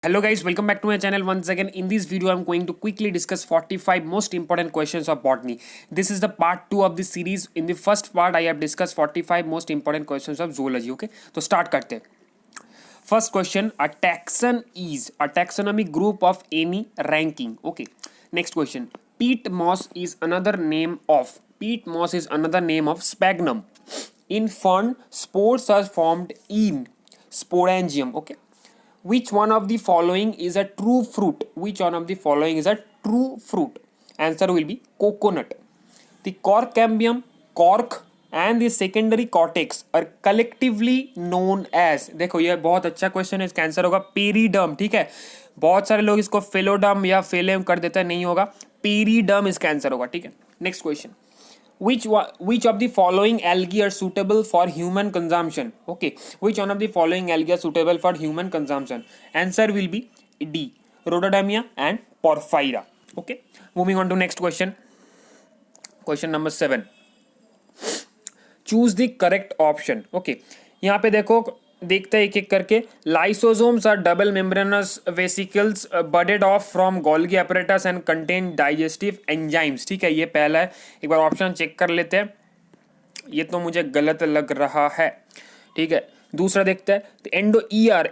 Hello guys, welcome back to my channel once again. In this video, I'm going to quickly discuss 45 most important questions of botany. This is the part 2 of this series. In the first part, I have discussed 45 most important questions of zoology. Okay, तो start करते हैं. First question: a taxon is a taxonomic group of any ranking. Okay. Next question: peat moss is another name of sphagnum. In fern, spores are formed in sporangium. Okay. Which one of the following is a true fruit? Which one of the following is a true fruit? Answer will be coconut. The cork cambium, cork and the secondary cortex are collectively known as. देखो ये बहुत अच्छा question है, इसका answer होगा periderm. ठीक है, बहुत सारे लोग इसको फेलोडर्म या फेलेम कर देते हैं, नहीं होगा, पेरीडर्म इसका आंसर होगा. ठीक है, next question: which of the following algae are suitable for human consumption? Okay, which one of the following algae are suitable for human consumption? Answer will be D, rhododendron and porphyra. Okay, moving on to next question. Question number 7. Choose the correct option. Okay, यहाँ पे देखो, देखते हैं एक एक करके. Lysosomes are double membranous vesicles budded off from Golgi apparatus and contain digestive enzymes. ठीक है, ये पहला है. एक बार ऑप्शन चेक कर लेते हैं, ये तो मुझे गलत लग रहा है. ठीक है, दूसरा देखते हैं.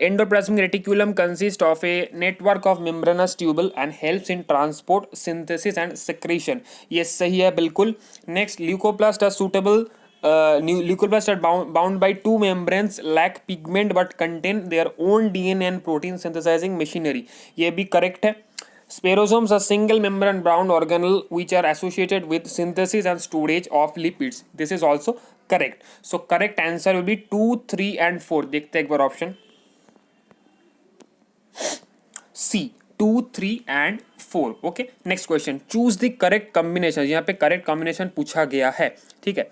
Endoplasmic reticulum consist of a network of membranous tubule and helps in transport, synthesis and secretion. ये सही है बिल्कुल. Next, leucoplast are suitable. Leucoplasts are bound by two membranes, lack pigment but contain their own DNA and protein synthesizing machinery. ये भी correct है. Sperosomes are single membrane brown organelle which are associated with synthesis and storage of lipids. This is also correct. So correct answer will be 2, 3 and 4. देखते हैं एक बार option C, 2, 3 and 4. Okay, next question: choose the correct combination. यहाँ पे correct combination पूछा गया है. ठीक है,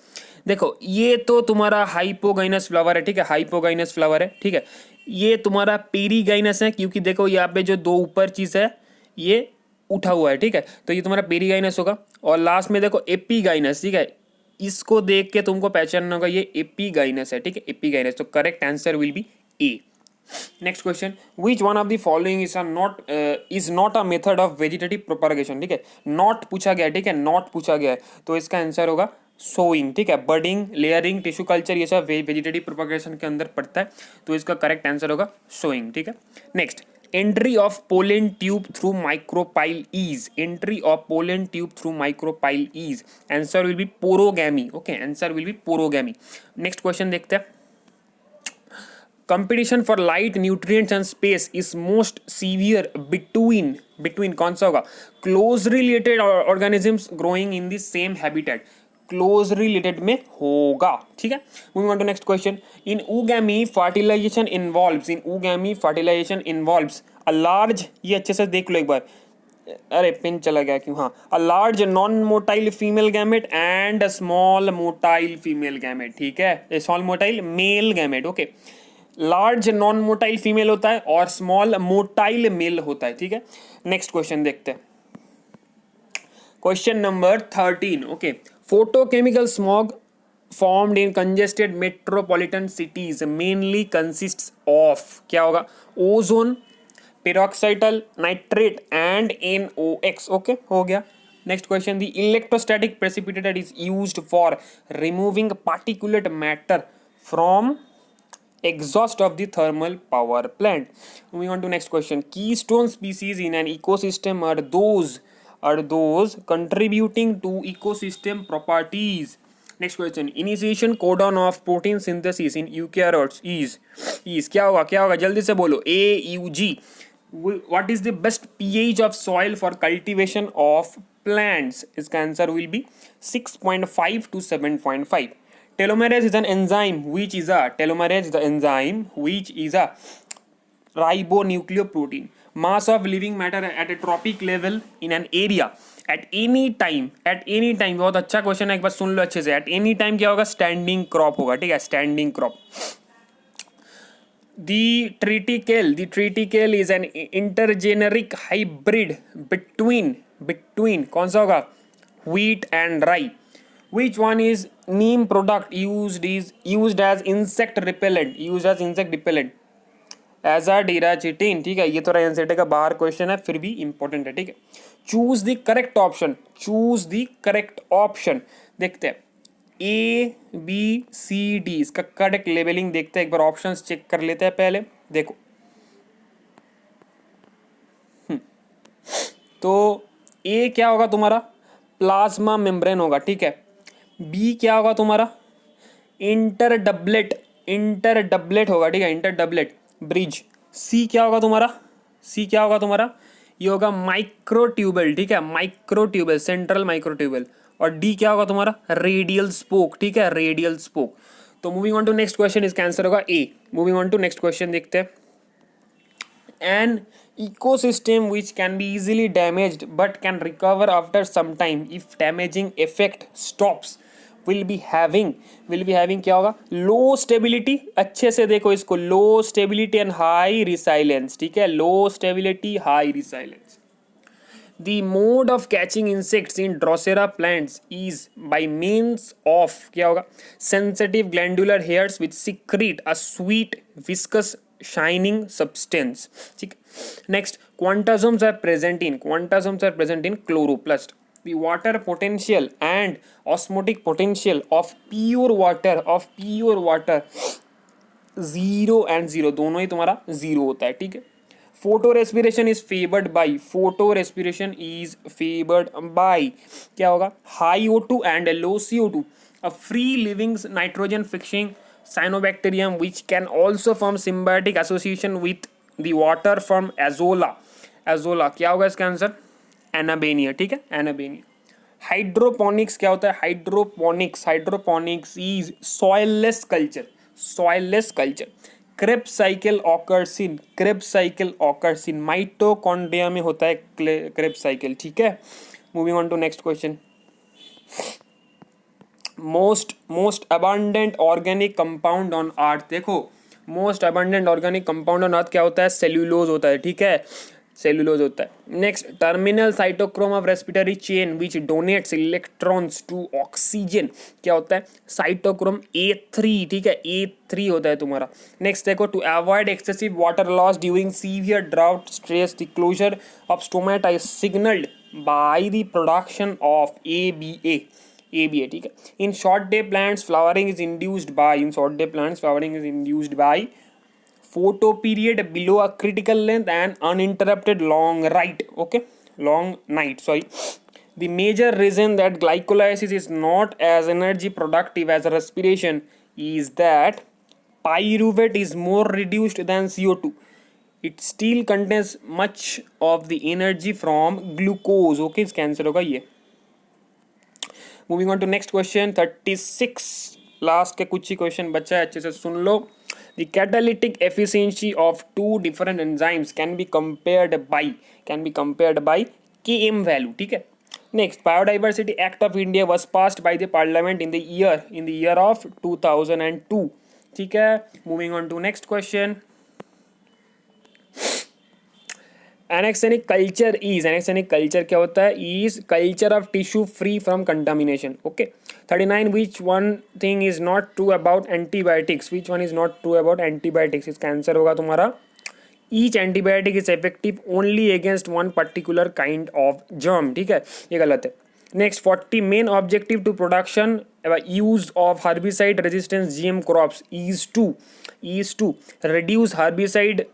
देखो ये तो तुम्हारा हाइपोगाइनस फ्लावर है. ठीक है, हाइपोगाइनस फ्लावर है. ठीक है, ये तुम्हारा पेरीगाइनस है, क्योंकि देखो यहाँ पे जो दो ऊपर चीज है ये उठा हुआ है. ठीक है, तो ये तुम्हारा पेरीगाइनस होगा. और लास्ट में देखो एपीगाइनस. ठीक है, इसको देख के तुमको पहचानना होगा, ये एपीगाइनस है. ठीक है, एपीगाइनस. तो correct answer will be A. Next question: which one of the following is not a method of vegetative propagation. ठीक है, नॉट पूछा गया है. ठीक है, नॉट पूछा गया है, तो इसका आंसर होगा सोइंग. ठीक है, बडिंग, लेयरिंग, टिश्यू कल्चर, ये सब वेजिटेटिव प्रोपागेशन के अंदर पड़ता है, तो इसका करेक्ट आंसर होगा सोइंग. ठीक है, next: entry of pollen tube through micropyle is. Entry of pollen tube through micropyle is. Answer will be पोरोगैमी. Okay, answer will be पोरोगैमी. Next question देखते हैं. Competition for light, nutrients and space is most severe between कौन सा होगा? Closely related organisms growing in the same habitat. Closely related में होगा. ठीक है, moving on to next question. In oogamy fertilization involves a large, ये अच्छे से देख लो एक बार, अरे पिन चला गया क्यों? हाँ, a large non-motile female gamete and a small motile female gamete. ठीक है, small motile male gamete. Okay, large non motile female होता है और स्मॉल मोटाइल मेल होता है. ठीक है, नेक्स्ट क्वेश्चन देखते हैं. Question number 13. Okay, photochemical smog formed in congested metropolitan cities mainly consists of, क्या होगा? Ozone, peroxyacetyl, nitrate and NOx. Okay, हो गया. Next question: the electrostatic precipitator is used for removing particulate matter from exhaust of the thermal power plant. Moving on to next question: keystone species in an ecosystem are those contributing to ecosystem properties. Next question: initiation codon of protein synthesis in eukaryotes is क्या होगा जल्दी से बोलो. AUG. What is the best pH of soil for cultivation of plants? इसका answer will be 6.5 to 7.5. Telomerase is an enzyme which is a ribonucleoprotein. Mass of living matter at a tropic level in an area at any time. बहुत अच्छा question है, एक बार सुन लो अच्छे से. at any time क्या होगा? Standing crop होगा. ठीक है, standing crop. The triticale is an intergeneric hybrid between कौन सा होगा? wheat and rye. Which one is neem product used as insect repellent? एजाडिराचिटिन, ठीक है, ये थोड़ा एनसीईआरटी का बाहर क्वेश्चन है, फिर भी इंपॉर्टेंट है, ठीक है। Choose the correct option, choose the correct option. देखते हैं ABCD, इसका करेक्ट लेबलिंग देखते हैं, एक बार ऑप्शंस चेक कर लेते हैं पहले। देखो तो ए क्या होगा तुम्हारा, प्लाज्मा मेम्ब्रेन होगा, ठीक है। बी क्या होगा तुम्हारा, इंटर डबलेट होगा, ठीक है, इंटर डबलेट ब्रिज। सी क्या होगा तुम्हारा, सी क्या होगा तुम्हारा, ये होगा माइक्रोट्यूबल, ठीक है, माइक्रोट्यूबल, सेंट्रल माइक्रोट्यूबल। और डी क्या होगा तुम्हारा, रेडियल स्पोक, ठीक है, रेडियल स्पोक। तो moving on to next question, इसका आंसर होगा A. Moving on to next question देखते हैं। An ecosystem which can be easily damaged but can recover after some time if damaging effect stops will be having क्या होगा, लो stability. अच्छे से देखो इसको, low stability and high resilience, ठीक है, low stability high resilience. The mode of catching insects in Drosera plants is by means of क्या होगा, sensitive glandular hairs which secrete a sweet viscous shining substance, ठीक। Next, quantasomes are present in chloroplast. The water potential and osmotic potential of pure water zero and zero दोनों ही तुम्हारा zero होता है, ठीक है। Photo respiration is favoured by क्या होगा, high O2 and low CO2, a free living nitrogen fixing cyanobacterium which can also form symbiotic association with the water from azolla क्या होगा इसका आंसर, एनाबेनिया, ठीक है, एनाबेनिया। हाइड्रोपोनिक्स क्या होता है, hydroponics is soilless culture. Krebs cycle occurs in mitochondria में होता है क्रेब साइकिल, ठीक है। Moving on to next question. Most abundant organic compound on Earth, देखो most abundant organic compound on Earth क्या होता है, सेल्यूलोज होता है, ठीक है, सेल्यूलोज होता है। Next, terminal cytochrome of respiratory chain which donates electrons to oxygen क्या होता है, साइटोक्रोम A3, ठीक है, A3 होता है तुम्हारा। नेक्स्ट देखो, to avoid excessive water loss during severe drought stress the closure of stomata is signalled by the production of ABA, ठीक है। In short day plants flowering is induced by photo period below a critical length and uninterrupted long night. The major reason that glycolysis is not as energy productive as respiration is that pyruvate is more reduced than CO2. It still contains much of the energy from glucose, okay, इसका answer होगा ये। Moving on to next question 36, last के कुछ ही question बचा है, अच्छे से सुन लो। The catalytic efficiency of two different enzymes can be compared by Km value, ठीक है। Next, Biodiversity Act of India was passed by the Parliament in the year of 2002, ठीक है। Moving on to next question. Anaxenic culture क्या होता है, is culture of tissue free from contamination, okay। 39, which one thing is not true about antibiotics, इसका answer होगा तुम्हारा, each antibiotic is effective only against one particular kind of germ, ठीक है, ये गलत है। Next, 40 main objective to production use of herbicide resistant GM crops is to reduce herbicide,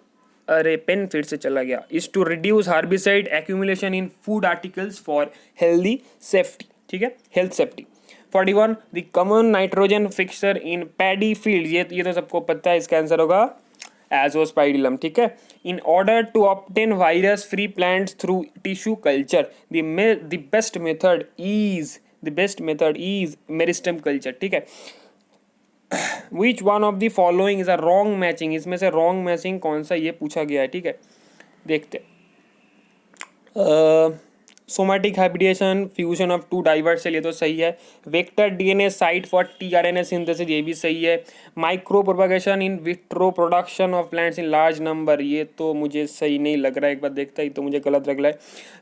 अरे pen फिर से चला गया, is to reduce herbicide accumulation in food articles for healthy safety, ठीक है, health safety. 41, the common nitrogen fixer in paddy field, ये तो सबको पता है, इसका आंसर होगा एजोस्पाइडिलम, ठीक है। In order to obtain virus free plants through tissue culture the best method is meristem culture, ठीक है। Which one of the following is a wrong matching, इसमें से wrong matching कौन सा, ये पूछा गया है, ठीक है, देखते। Somatic hybridisation, fusion of two diverse cell, ये तो सही है। Vector DNA site for tRNA synthesis, ये भी सही है। Micropropagation in vitro production of plants in large number, ये तो मुझे सही नहीं लग रहा है, एक बार देखता ही तो मुझे गलत लग रहा है।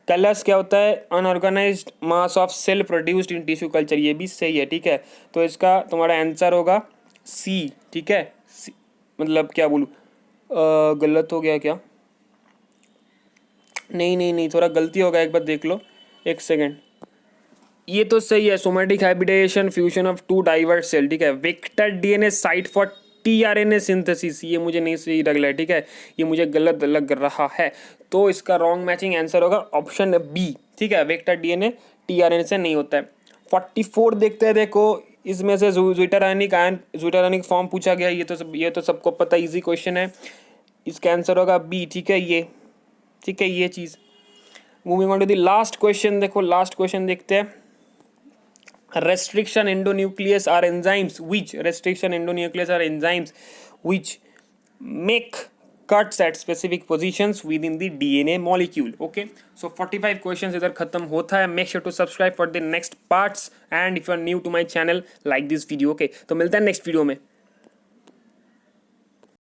कलर्स क्या होता है, unorganised mass of cell produced in tissue culture, ये भी सही है, ठीक है। तो इसका तुम्हारा आंसर होगा C, ठीक है, मतलब क्या बोलूँ, गलत हो गया क्या? नहीं नहीं नहीं, थोड़ा गलती होगा, एक बार देख लो, एक सेकेंड। ये तो सही है, somatic hybridisation fusion of two divert cell, ठीक है। Vector DNA site for tRNA synthesis, ये मुझे नहीं सही लग रहा है, ठीक है, ये मुझे गलत लग रहा है। तो इसका रॉन्ग मैचिंग आंसर होगा ऑप्शन बी, ठीक है, वेक्टर डीएनए टीआरएनए से नहीं होता है। 44 देखते हैं, देखो इसमें से ज्विटरानिक आयन ज्विटरानिक फॉर्म पूछा गया, ये तो सबको पता, इजी क्वेश्चन है, इसका आंसर होगा बी, ठीक है ये, ठीक है ये चीज़। Moving on to the last question, देखो लास्ट क्वेश्चन देखते हैं। restriction endonuclease are enzymes which make cuts at specific positions within the DNA molecule. Okay, so 45 questions इधर खत्म होता है। Make sure to subscribe for the next parts and if you are new to my channel, like this video. Okay, तो मिलता है next video में।